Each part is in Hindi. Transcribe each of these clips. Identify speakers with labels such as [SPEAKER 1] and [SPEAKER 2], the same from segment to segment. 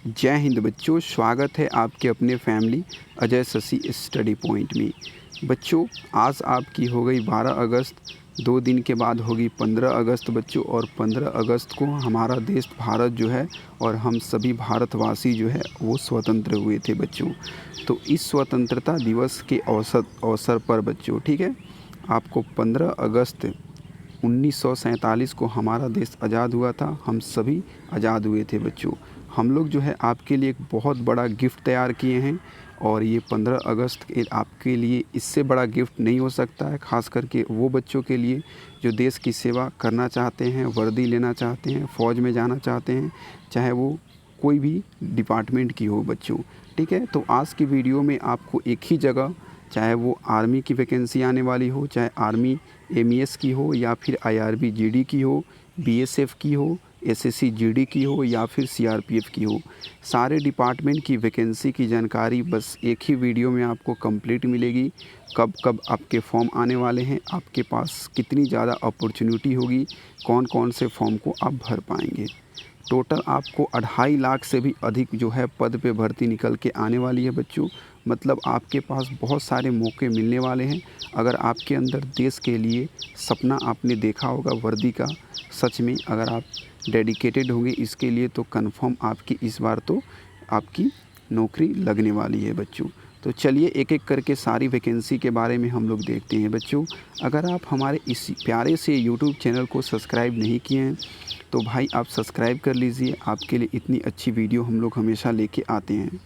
[SPEAKER 1] जय हिंद बच्चों, स्वागत है आपके अपने family Ajay Shashi study point में। बच्चों, आज आपकी हो गई 12 अगस्त, 2 दिन के बाद होगी 15 अगस्त बच्चों। और 15 अगस्त को हमारा देश भारत जो है और हम सभी भारतवासी जो है वो स्वतंत्र हुए थे बच्चों। तो इस स्वतंत्रता दिवस के अवसर पर बच्चों, ठीक है, आपको 15 अगस्त 1947 को हमारा देश आज़ाद हुआ था। हम सभी आज़ाद हुए थे बच्चों। हम लोग जो है आपके लिए एक बहुत बड़ा गिफ्ट तैयार किए हैं और ये 15 अगस्त आपके लिए इससे बड़ा गिफ्ट नहीं हो सकता है। ख़ास करके वो बच्चों के लिए जो देश की सेवा करना चाहते हैं, वर्दी लेना चाहते हैं, फ़ौज में जाना चाहते हैं, चाहे वो कोई भी डिपार्टमेंट की हो बच्चों, ठीक है। तो आज की वीडियो में आपको एक ही जगह, चाहे वो आर्मी की वैकेंसी आने वाली हो, चाहे आर्मी एमईएस की हो या फिर आईआरबी जीडी की हो, बीएसएफ की हो, एसएससी जीडी की हो या फिर सीआरपीएफ की हो, सारे डिपार्टमेंट की वैकेंसी की जानकारी बस एक ही वीडियो में आपको कंप्लीट मिलेगी। कब कब आपके फॉर्म आने वाले हैं, आपके पास कितनी ज़्यादा अपॉर्चुनिटी होगी, कौन कौन से फॉर्म को आप भर पाएंगे। टोटल आपको 2.5 लाख से भी अधिक जो है पद पे भर्ती निकल के आने वाली है बच्चों। मतलब आपके पास बहुत सारे मौके मिलने वाले हैं। अगर आपके अंदर देश के लिए सपना आपने देखा होगा वर्दी का, सच में अगर आप डेडिकेटेड होंगे इसके लिए, तो कंफर्म आपकी इस बार तो आपकी नौकरी लगने वाली है बच्चों। तो चलिए एक एक करके सारी वैकेंसी के बारे में हम लोग देखते हैं बच्चों। अगर आप हमारे इस प्यारे से यूट्यूब चैनल को सब्सक्राइब नहीं किए हैं तो भाई आप सब्सक्राइब कर लीजिए। आपके लिए इतनी अच्छी वीडियो हम लोग हमेशा लेके आते हैं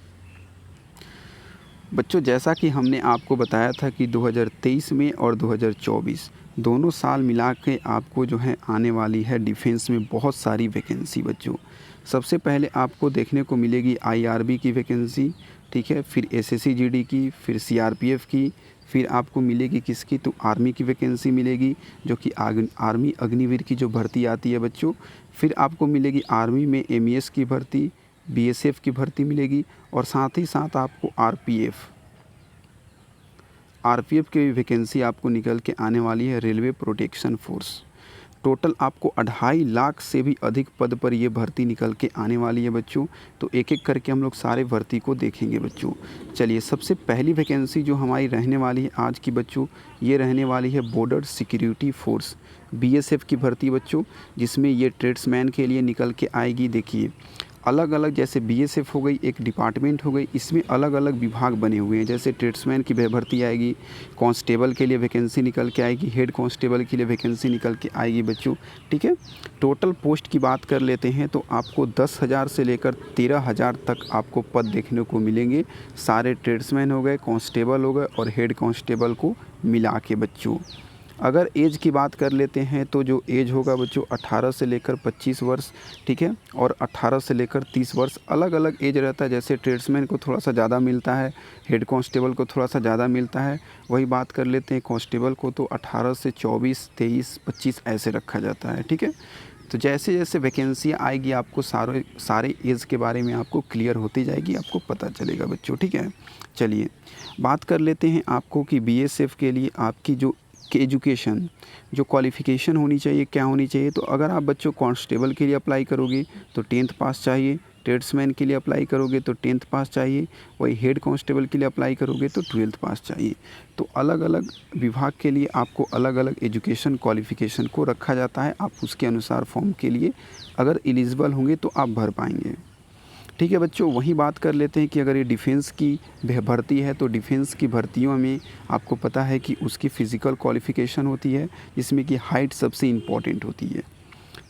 [SPEAKER 1] बच्चों। जैसा कि हमने आपको बताया था कि 2023 में और 2024 दोनों साल मिला के आपको जो है आने वाली है डिफेंस में बहुत सारी वैकेंसी बच्चों। सबसे पहले आपको देखने को मिलेगी आईआरबी की वैकेंसी, ठीक है, फिर एसएससी जीडी की, फिर सीआरपीएफ की, फिर आपको मिलेगी किसकी, तो आर्मी की वैकेंसी मिलेगी जो कि आर्मी अग्निवीर की जो भर्ती आती है बच्चों। फिर आपको मिलेगी आर्मी में एमईएस की भर्ती, बीएसएफ की भर्ती मिलेगी और साथ ही साथ आपको आरपीएफ की वैकेंसी आपको निकल के आने वाली है, रेलवे प्रोटेक्शन फोर्स। टोटल आपको 2.5 लाख से भी अधिक पद पर ये भर्ती निकल के आने वाली है बच्चों। तो एक एक करके हम लोग सारे भर्ती को देखेंगे बच्चों। चलिए, सबसे पहली वैकेंसी जो हमारी रहने वाली है आज की बच्चों, ये रहने वाली है बॉर्डर सिक्योरिटी फोर्स बीएसएफ की भर्ती बच्चों, जिसमें ये ट्रेड्समैन के लिए निकल के आएगी। देखिए, अलग अलग जैसे बीएसएफ हो गई, एक डिपार्टमेंट हो गई, इसमें अलग अलग विभाग बने हुए हैं। जैसे ट्रेड्समैन की भर्ती आएगी, कांस्टेबल के लिए वैकेंसी निकल के आएगी, हेड कांस्टेबल के लिए वैकेंसी निकल के आएगी बच्चों, ठीक है। टोटल पोस्ट की बात कर लेते हैं तो आपको 10,000 से लेकर 13,000 तक आपको पद देखने को मिलेंगे। सारे ट्रेड्समैन हो गए, कांस्टेबल हो गए और हेड कांस्टेबल को मिला के बच्चों। अगर एज की बात कर लेते हैं तो जो एज होगा बच्चों 18 से लेकर 25 वर्ष, ठीक है, और 18 से लेकर 30 वर्ष, अलग अलग एज रहता है। जैसे ट्रेड्समैन को थोड़ा सा ज़्यादा मिलता है, हेड कांस्टेबल को थोड़ा सा ज़्यादा मिलता है। वही बात कर लेते हैं कांस्टेबल को तो 18 से 24, 23, 25 ऐसे रखा जाता है, ठीक है। तो जैसे जैसे वैकेंसी आएगी आपको सारे एज के बारे में आपको क्लियर होती जाएगी, आपको पता चलेगा बच्चों, ठीक है। चलिए बात कर लेते हैं आपको कि बीएसएफ के लिए आपकी जो कि एजुकेशन, जो क्वालिफ़िकेशन होनी चाहिए, क्या होनी चाहिए। तो अगर आप बच्चों कांस्टेबल के लिए अप्लाई करोगे तो 10th पास चाहिए, ट्रेड्समैन के लिए अप्लाई करोगे तो 10th पास चाहिए, वही हेड कांस्टेबल के लिए अप्लाई करोगे तो 12th पास चाहिए। तो अलग अलग विभाग के लिए आपको अलग अलग एजुकेशन क्वालिफ़िकेशन को रखा जाता है। आप उसके अनुसार फॉर्म के लिए अगर एलिजिबल होंगे तो आप भर पाएंगे, ठीक है बच्चों। वहीं बात कर लेते हैं कि अगर ये डिफेंस की भर्ती है तो डिफेंस की भर्तियों में आपको पता है कि उसकी फ़िज़िकल क्वालिफ़िकेशन होती है, जिसमें कि हाइट सबसे इम्पॉर्टेंट होती है।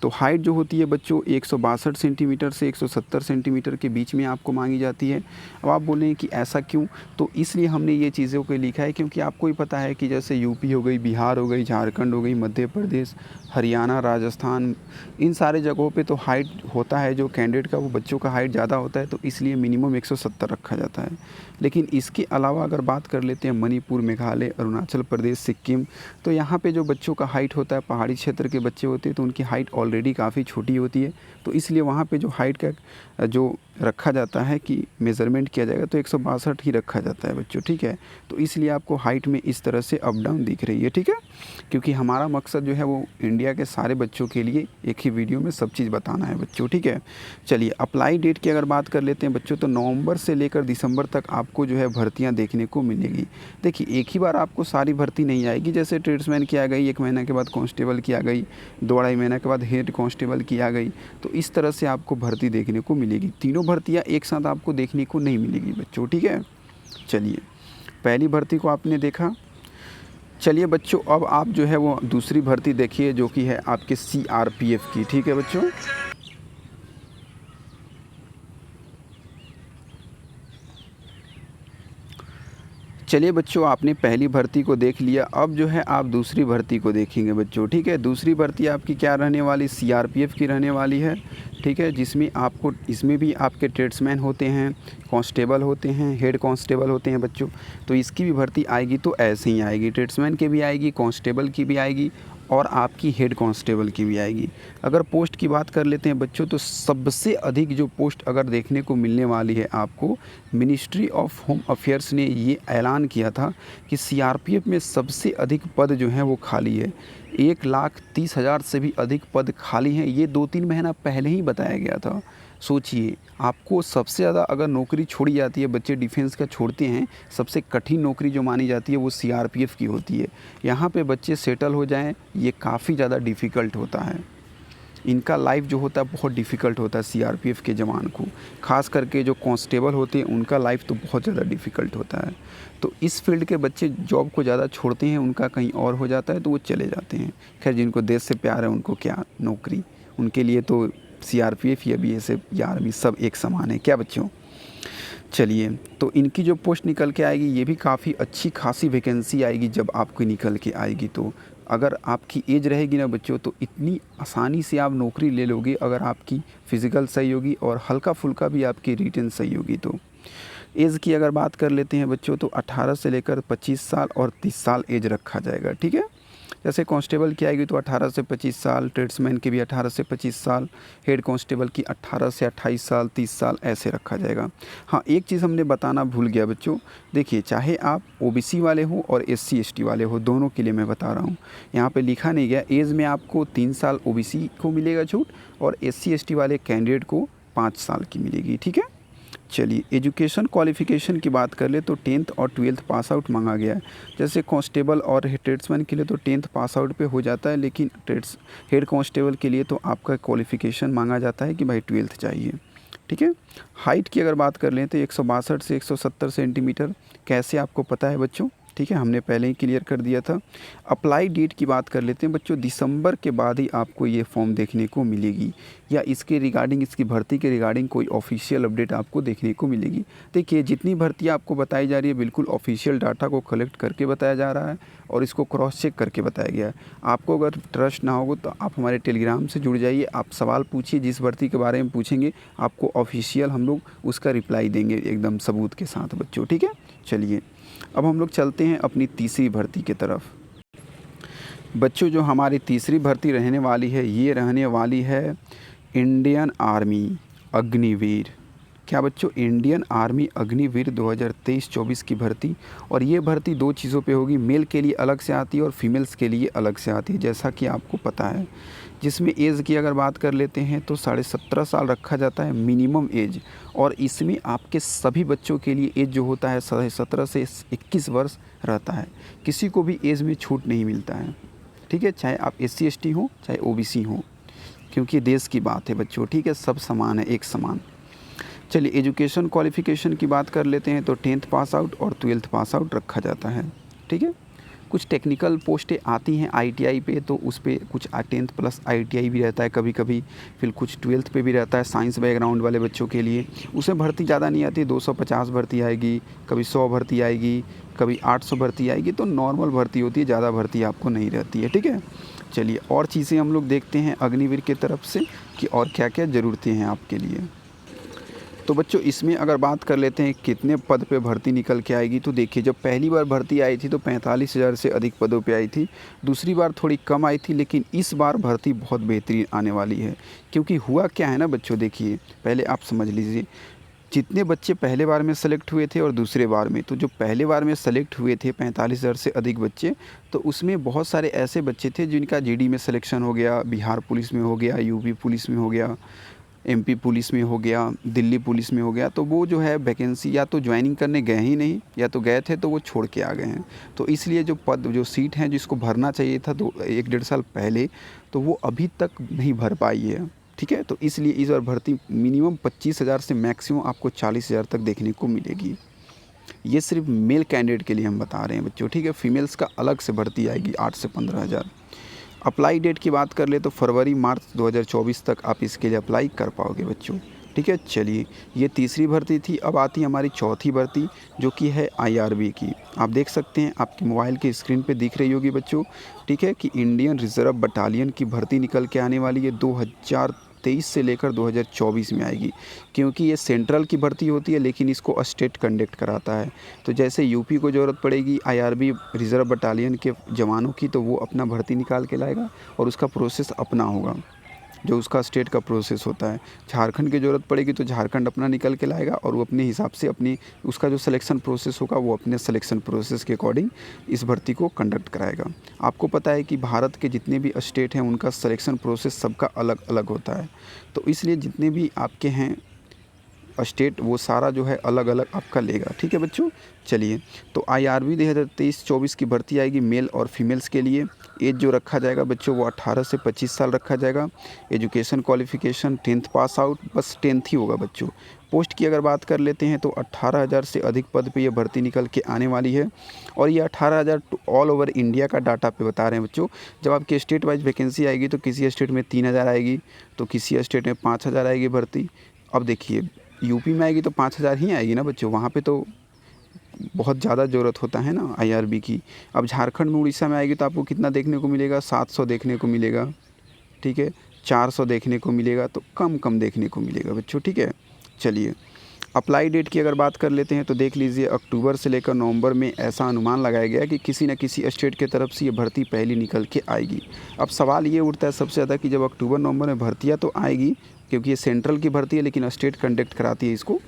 [SPEAKER 1] तो हाइट जो होती है बच्चों 162 सेंटीमीटर से 170 सेंटीमीटर के बीच में आपको मांगी जाती है। अब आप बोलें कि ऐसा क्यों, तो इसलिए हमने ये चीज़ों को लिखा है क्योंकि आपको ही पता है कि जैसे यूपी हो गई, बिहार हो गई, झारखंड हो गई, मध्य प्रदेश, हरियाणा, राजस्थान, इन सारे जगहों पे तो हाइट होता है जो कैंडिडेट का, वो बच्चों का हाइट ज़्यादा होता है, तो इसलिए मिनिमम 170 रखा जाता है। लेकिन इसके अलावा अगर बात कर लेते हैं मणिपुर, मेघालय, अरुणाचल प्रदेश, सिक्किम, तो यहाँ पे जो बच्चों का हाइट होता है, पहाड़ी क्षेत्र के बच्चे होते हैं तो उनकी हाइट ऑलरेडी काफ़ी छोटी होती है। तो इसलिए वहाँ पे जो हाइट का जो रखा जाता है कि मेज़रमेंट किया जाएगा तो 162 ही रखा जाता है बच्चों, ठीक है। तो इसलिए आपको हाइट में इस तरह से अप डाउन दिख रही है, ठीक है, क्योंकि हमारा मकसद जो है वो इंडिया के सारे बच्चों के लिए एक ही वीडियो में सब चीज़ बताना है बच्चों, ठीक है। चलिए अप्लाई डेट की अगर बात कर लेते हैं बच्चों, तो नवंबर से लेकर दिसंबर तक आपको जो है भर्तियाँ देखने को मिलेगी। देखिए एक ही बार आपको सारी भर्ती नहीं आएगी, जैसे ट्रेड्समैन की आ गई, 1 महीना के बाद कांस्टेबल की आ गई, 2-2.5 महीना के बाद हेड कांस्टेबल की आ गई, तो इस तरह से आपको भर्ती देखने को मिलेगी। तीनों भर्तियाँ एक साथ आपको देखने को नहीं मिलेगी बच्चों, ठीक है। चलिए पहली भर्ती को आपने देखा। चलिए बच्चों अब आप जो है वो दूसरी भर्ती देखिए जो कि है आपके CRPF की, ठीक है बच्चों। चलिए बच्चों आपने पहली भर्ती को देख लिया, अब जो है आप दूसरी भर्ती को देखेंगे बच्चों, ठीक है। दूसरी भर्ती आपकी क्या रहने वाली, CRPF की रहने वाली है, ठीक है, जिसमें आपको इसमें भी आपके ट्रेड्समैन होते हैं, कांस्टेबल होते हैं, हेड कांस्टेबल होते हैं बच्चों। तो इसकी भी भर्ती आएगी तो ऐसे ही आएगी, ट्रेड्समैन की भी आएगी, कांस्टेबल की भी आएगी और आपकी हेड कांस्टेबल की भी आएगी। अगर पोस्ट की बात कर लेते हैं बच्चों, तो सबसे अधिक जो पोस्ट अगर देखने को मिलने वाली है आपको, मिनिस्ट्री ऑफ होम अफेयर्स ने ये ऐलान किया था कि CRPF में सबसे अधिक पद जो हैं वो खाली है। 1,30,000 से भी अधिक पद खाली हैं, ये 2-3 महीना पहले ही बताया गया था। सोचिए आपको सबसे ज़्यादा अगर नौकरी छोड़ी जाती है, बच्चे डिफेंस का छोड़ते हैं, सबसे कठिन नौकरी जो मानी जाती है वो CRPF की होती है। यहाँ पे बच्चे सेटल हो जाएं ये काफ़ी ज़्यादा डिफ़िकल्ट होता है। इनका लाइफ जो होता है बहुत डिफ़िकल्ट होता है CRPF के जवान को, ख़ास करके जो कांस्टेबल होते हैं उनका लाइफ तो बहुत ज़्यादा डिफ़िकल्ट होता है। तो इस फील्ड के बच्चे जॉब को ज़्यादा छोड़ते हैं, उनका कहीं और हो जाता है तो वो चले जाते हैं। खैर जिनको देश से प्यार है उनको क्या नौकरी, उनके लिए तो CRPF या BSF या आर्मी सब एक समान है, क्या बच्चों। चलिए तो इनकी जो पोस्ट निकल के आएगी ये भी काफ़ी अच्छी खासी वैकेंसी आएगी जब आपकी निकल के आएगी। तो अगर आपकी एज रहेगी ना बच्चों तो इतनी आसानी से आप नौकरी ले लोगे, अगर आपकी फ़िज़िकल सही होगी और हल्का फुल्का भी आपकी रिटन सही होगी। तो एज की अगर बात कर लेते हैं बच्चों, तो 18 से लेकर 25 साल और 30 साल एज रखा जाएगा, ठीक है। जैसे कांस्टेबल की आएगी तो 18 से 25 साल, ट्रेड्समैन की भी 18 से 25 साल, हेड कांस्टेबल की 18 से 28 साल, 30 साल ऐसे रखा जाएगा। हाँ एक चीज़ हमने बताना भूल गया बच्चों, देखिए चाहे आप OBC वाले हो और SC ST वाले हो, दोनों के लिए मैं बता रहा हूँ। यहाँ पे लिखा नहीं गया, एज में आपको 3 साल OBC को मिलेगा छूट और SC ST वाले कैंडिडेट को 5 साल की मिलेगी, ठीक है। चलिए एजुकेशन क्वालिफ़िकेशन की बात कर ले तो 10th और 12th पास आउट मांगा गया है। जैसे कांस्टेबल और ट्रेड्समैन के लिए तो 10th पास आउट पे हो जाता है, लेकिन हेड कांस्टेबल के लिए तो आपका क्वालिफ़िकेशन मांगा जाता है कि भाई 12th चाहिए, ठीक है। हाइट की अगर बात कर लें तो 162 से 170 सेंटीमीटर, कैसे आपको पता है बच्चों, ठीक है, हमने पहले ही क्लियर कर दिया था। अप्लाई डेट की बात कर लेते हैं बच्चों, दिसंबर के बाद ही आपको ये फॉर्म देखने को मिलेगी या इसके रिगार्डिंग, इसकी भर्ती के रिगार्डिंग कोई ऑफिशियल अपडेट आपको देखने को मिलेगी। देखिए जितनी भर्ती आपको बताई जा रही है बिल्कुल ऑफिशियल डाटा को कलेक्ट करके बताया जा रहा है और इसको क्रॉस चेक करके बताया गया है। आपको अगर ट्रस्ट ना होगा तो आप हमारे टेलीग्राम से जुड़ जाइए, आप सवाल पूछिए, जिस भर्ती के बारे में पूछेंगे आपको ऑफिशियल हम लोग उसका रिप्लाई देंगे एकदम सबूत के साथ बच्चों, ठीक है। चलिए अब हम लोग चलते हैं अपनी तीसरी भर्ती की तरफ। बच्चों जो हमारी तीसरी भर्ती रहने वाली है ये रहने वाली है इंडियन आर्मी अग्निवीर। क्या बच्चों, इंडियन आर्मी अग्निवीर 2023-24 की भर्ती। और ये भर्ती 2 चीज़ों पे होगी, मेल के लिए अलग से आती है और फीमेल्स के लिए अलग से आती है, जैसा कि आपको पता है। जिसमें एज की अगर बात कर लेते हैं तो 17.5 साल रखा जाता है मिनिमम एज, और इसमें आपके सभी बच्चों के लिए एज जो होता है 17 से 21 वर्ष रहता है। किसी को भी एज में छूट नहीं मिलता है, ठीक है, चाहे आप SC ST हो चाहे OBC हो, क्योंकि देश की बात है बच्चों, ठीक है, सब समान है, एक समान। चलिए एजुकेशन क्वालिफ़िकेशन की बात कर लेते हैं तो 10th पास आउट और 12th पास आउट रखा जाता है, ठीक है। कुछ टेक्निकल पोस्टें आती हैं ITI पे, तो उस पे कुछ 10th प्लस ITI भी रहता है कभी कभी, फिर कुछ 12th पे भी रहता है साइंस बैकग्राउंड वाले बच्चों के लिए। उसमें भर्ती ज़्यादा नहीं आती, 250 भर्ती आएगी, कभी 100 भर्ती आएगी, कभी 800 भर्ती आएगी, तो नॉर्मल भर्ती होती है, ज़्यादा भर्ती आपको नहीं रहती है, ठीक है। चलिए और चीज़ें हम लोग देखते हैं अग्निवीर की तरफ से कि और क्या क्या ज़रूरतें हैं आपके लिए। तो बच्चों इसमें अगर बात कर लेते हैं कितने पद पे भर्ती निकल के आएगी, तो देखिए जब पहली बार भर्ती आई थी तो 45,000 से अधिक पदों पे आई थी। दूसरी बार थोड़ी कम आई थी, लेकिन इस बार भर्ती बहुत बेहतरीन आने वाली है। क्योंकि हुआ क्या है ना बच्चों, देखिए पहले आप समझ लीजिए, जितने बच्चे पहले बार में सेलेक्ट हुए थे और दूसरे बार में, तो जो पहले बार में सेलेक्ट हुए थे 45,000 से अधिक बच्चे, तो उसमें बहुत सारे ऐसे बच्चे थे जिनका जीडी में सिलेक्शन हो गया, बिहार पुलिस में हो गया, यूपी पुलिस में हो गया, एमपी पुलिस में हो गया, दिल्ली पुलिस में हो गया। तो वो जो है वैकेंसी या तो ज्वाइनिंग करने गए ही नहीं, या तो गए थे तो वो छोड़ के आ गए हैं। तो इसलिए जो पद जो सीट हैं जिसको भरना चाहिए था तो 1 डेढ़ साल पहले, तो वो अभी तक नहीं भर पाई है। ठीक है, तो इसलिए इस बार भर्ती मिनिमम 25,000 से मैक्सिमम आपको 40,000 तक देखने को मिलेगी। ये सिर्फ मेल कैंडिडेट के लिए हम बता रहे हैं बच्चों। ठीक है, फीमेल्स का अलग से भर्ती आएगी 8 से 15,000। अप्लाई डेट की बात कर ले तो फरवरी मार्च 2024 तक आप इसके लिए अप्लाई कर पाओगे बच्चों। ठीक है, चलिए ये तीसरी भर्ती थी। अब आती है हमारी चौथी भर्ती, जो कि है आईआरबी की। आप देख सकते हैं, आपके मोबाइल की स्क्रीन पे दिख रही होगी बच्चों। ठीक है, कि इंडियन रिजर्व बटालियन की भर्ती निकल के आने वाली है 2023 से लेकर 2024 में आएगी। क्योंकि ये सेंट्रल की भर्ती होती है, लेकिन इसको स्टेट कंडक्ट कराता है। तो जैसे यूपी को ज़रूरत पड़ेगी आईआरबी रिजर्व बटालियन के जवानों की, तो वो अपना भर्ती निकाल के लाएगा और उसका प्रोसेस अपना होगा, जो उसका स्टेट का प्रोसेस होता है। झारखंड की ज़रूरत पड़ेगी तो झारखंड अपना निकल के लाएगा और वो अपने हिसाब से अपनी उसका जो सिलेक्शन प्रोसेस होगा वो अपने सिलेक्शन प्रोसेस के अकॉर्डिंग इस भर्ती को कंडक्ट कराएगा। आपको पता है कि भारत के जितने भी स्टेट हैं उनका सिलेक्शन प्रोसेस सबका अलग अलग होता है। तो इसलिए जितने भी आपके हैं स्टेट, वो सारा जो है अलग अलग आपका लेगा। ठीक है बच्चों, चलिए तो आईआरबी 2023-24 की भर्ती आएगी मेल और फीमेल्स के लिए। एज जो रखा जाएगा बच्चों वो 18 से 25 साल रखा जाएगा। Education qualification 10th pass out, बस 10th ही होगा बच्चों। पोस्ट की अगर बात कर लेते हैं तो 18,000 से अधिक पद पे ये भर्ती निकल के आने वाली है। और ये 18,000 ऑल ओवर इंडिया का डाटा पे बता रहे हैं बच्चों। जब आपकी स्टेट वाइज वैकेंसी आएगी तो किसी स्टेट में 3,000 आएगी, तो किसी स्टेट में 5,000 आएगी भर्ती। अब देखिए यूपी में आएगी तो 5,000 ही आएगी ना बच्चों, वहाँ पे तो बहुत ज़्यादा ज़रूरत होता है ना आईआरबी की। अब झारखंड में उड़ीसा में आएगी तो आपको कितना देखने को मिलेगा, 700 देखने को मिलेगा। ठीक है, 400 देखने को मिलेगा, तो कम कम देखने को मिलेगा बच्चों। ठीक है, चलिए अप्लाई डेट की अगर बात कर लेते हैं तो देख लीजिए अक्टूबर से लेकर नवंबर में ऐसा अनुमान लगाया गया है कि किसी न किसी स्टेट के तरफ से ये भर्ती पहली निकल के आएगी। अब सवाल ये उठता है सबसे ज़्यादा कि जब अक्टूबर नवंबर में भर्तियाँ तो आएगी, क्योंकि ये सेंट्रल की भर्ती है लेकिन स्टेट कंडक्ट कराती है इसको,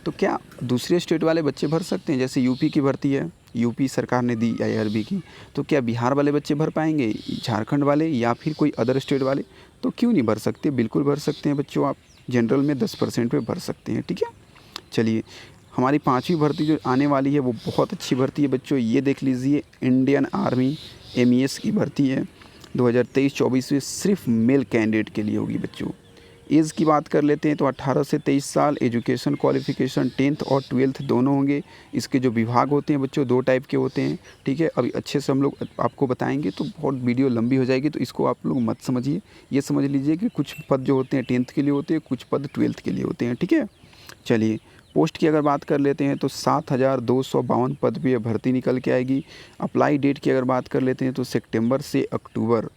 [SPEAKER 1] तो क्या दूसरे स्टेट वाले बच्चे भर सकते हैं? जैसे यूपी की भर्ती है, यूपी सरकार ने दी आईआरबी की, तो क्या बिहार वाले बच्चे भर पाएंगे, झारखंड वाले या फिर कोई अदर स्टेट वाले? तो क्यों नहीं भर सकते, बिल्कुल भर सकते हैं बच्चों। आप जनरल में 10% पे भर सकते हैं। ठीक है, चलिए हमारी 5वीं भर्ती जो आने वाली है वो बहुत अच्छी भर्ती है बच्चों। ये देख लीजिए इंडियन आर्मी MES की भर्ती है 2023-24 में, सिर्फ मेल कैंडिडेट के लिए होगी बच्चों। एज की बात कर लेते हैं तो 18 से 23 साल। एजुकेशन क्वालिफिकेशन 10th और 12th दोनों होंगे। इसके जो विभाग होते हैं बच्चों 2 टाइप के होते हैं। ठीक है, अभी अच्छे से हम लोग आपको बताएंगे तो बहुत वीडियो लंबी हो जाएगी, तो इसको आप लोग मत समझिए। ये समझ लीजिए कि कुछ पद जो होते हैं 10th के लिए होते हैं, कुछ पद 12th के लिए होते हैं। ठीक है, चलिए पोस्ट की अगर बात कर लेते हैं तो 7,252 पद पे भर्ती निकल के आएगी। अप्लाई डेट की अगर बात कर लेते हैं तो सितंबर से अक्टूबर।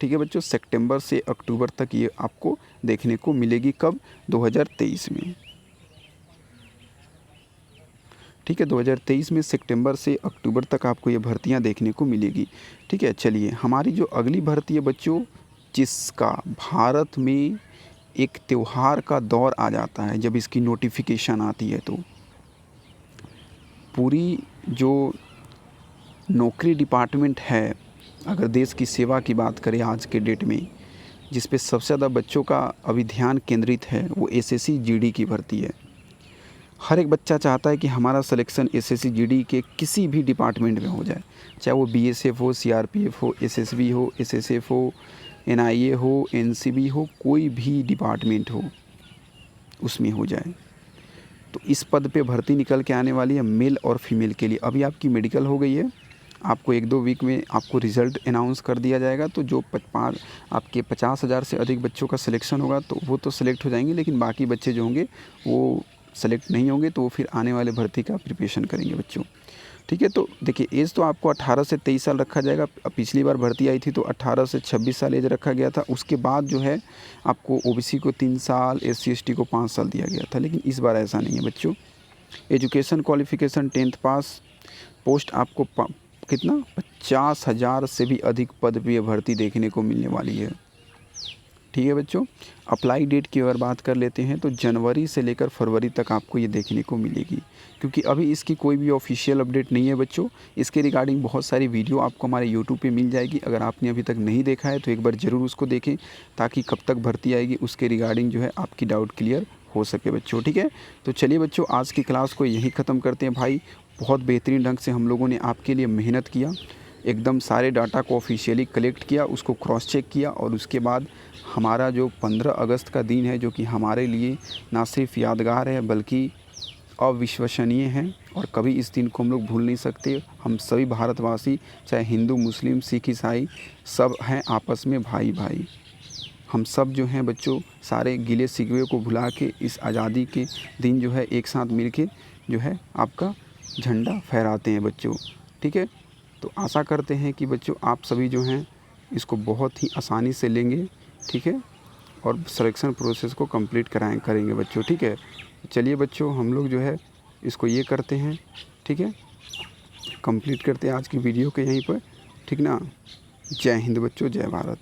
[SPEAKER 1] ठीक है बच्चों, सितंबर से अक्टूबर तक ये आपको देखने को मिलेगी। कब? 2023 में। ठीक है, 2023 में सितंबर से अक्टूबर तक आपको ये भर्तियां देखने को मिलेगी। ठीक है, चलिए हमारी जो अगली भर्ती है बच्चों, जिसका भारत में एक त्यौहार का दौर आ जाता है जब इसकी नोटिफिकेशन आती है, तो पूरी जो नौकरी डिपार्टमेंट है, अगर देश की सेवा की बात करें आज के डेट में, जिस पे सबसे ज़्यादा बच्चों का अभी ध्यान केंद्रित है, वो SSC GD की भर्ती है। हर एक बच्चा चाहता है कि हमारा सिलेक्शन SSC GD के किसी भी डिपार्टमेंट में हो जाए, चाहे वो BSF हो, CRPF हो, SSB हो, SSF हो, NIA हो, NCB हो, कोई भी डिपार्टमेंट हो उसमें हो जाए। तो इस पद पे भर्ती निकल के आने वाली है मेल और फीमेल के लिए। अभी आपकी मेडिकल हो गई है, आपको 1-2 वीक में आपको रिज़ल्ट अनाउंस कर दिया जाएगा। तो जो आपके 50,000 से अधिक बच्चों का सिलेक्शन होगा तो वो तो सिलेक्ट हो जाएंगे, लेकिन बाकी बच्चे जो होंगे वो सेलेक्ट नहीं होंगे, तो वो फिर आने वाले भर्ती का प्रिपरेशन करेंगे बच्चों। ठीक है। तो देखिए एज तो आपको 18 से 23 साल रखा जाएगा। पिछली बार भर्ती आई थी तो 18 से 26 साल एज रखा गया था। उसके बाद जो है आपको ओबीसी को 3 साल, एससी एसटी को 5 साल दिया गया था, लेकिन इस बार ऐसा नहीं है बच्चों। एजुकेशन क्वालिफ़िकेशन 10th पास। पोस्ट आपको कितना 50,000 से भी अधिक पद पे भर्ती देखने को मिलने वाली है। ठीक है बच्चों। अप्लाई डेट की अगर बात कर लेते हैं तो जनवरी से लेकर फरवरी तक आपको ये देखने को मिलेगी, क्योंकि अभी इसकी कोई भी ऑफिशियल अपडेट नहीं है बच्चों। इसके रिगार्डिंग बहुत सारी वीडियो आपको हमारे यूट्यूब पे मिल जाएगी। अगर आपने अभी तक नहीं देखा है तो एक बार ज़रूर उसको देखें, ताकि कब तक भर्ती आएगी उसके रिगार्डिंग जो है आपकी डाउट क्लियर हो सके बच्चों। ठीक है। तो चलिए बच्चों, आज की क्लास को यहीं ख़त्म करते हैं। भाई बहुत बेहतरीन ढंग से हम लोगों ने आपके लिए मेहनत किया, एकदम सारे डाटा को ऑफिशियली कलेक्ट किया, उसको क्रॉस चेक किया, और उसके बाद हमारा जो 15 अगस्त का दिन है, जो कि हमारे लिए ना सिर्फ यादगार है बल्कि अविश्वसनीय है, और कभी इस दिन को हम लोग भूल नहीं सकते। हम सभी भारतवासी, चाहे हिंदू, मुस्लिम, सिख, ईसाई, सब हैं आपस में भाई भाई। हम सब जो हैं बच्चों सारे गिले शिकवे को भुला के इस आज़ादी के दिन जो है एक साथ मिल के जो है आपका झंडा फहराते हैं बच्चों। ठीक है। तो आशा करते हैं कि बच्चों आप सभी जो हैं इसको बहुत ही आसानी से लेंगे। ठीक है। और सिलेक्शन प्रोसेस को कंप्लीट करेंगे बच्चों। ठीक है। चलिए बच्चों, हम लोग जो है इसको ये करते हैं। ठीक है, कंप्लीट करते हैं आज की वीडियो के यहीं पर। ठीक ना। जय हिंद बच्चों, जय भारत।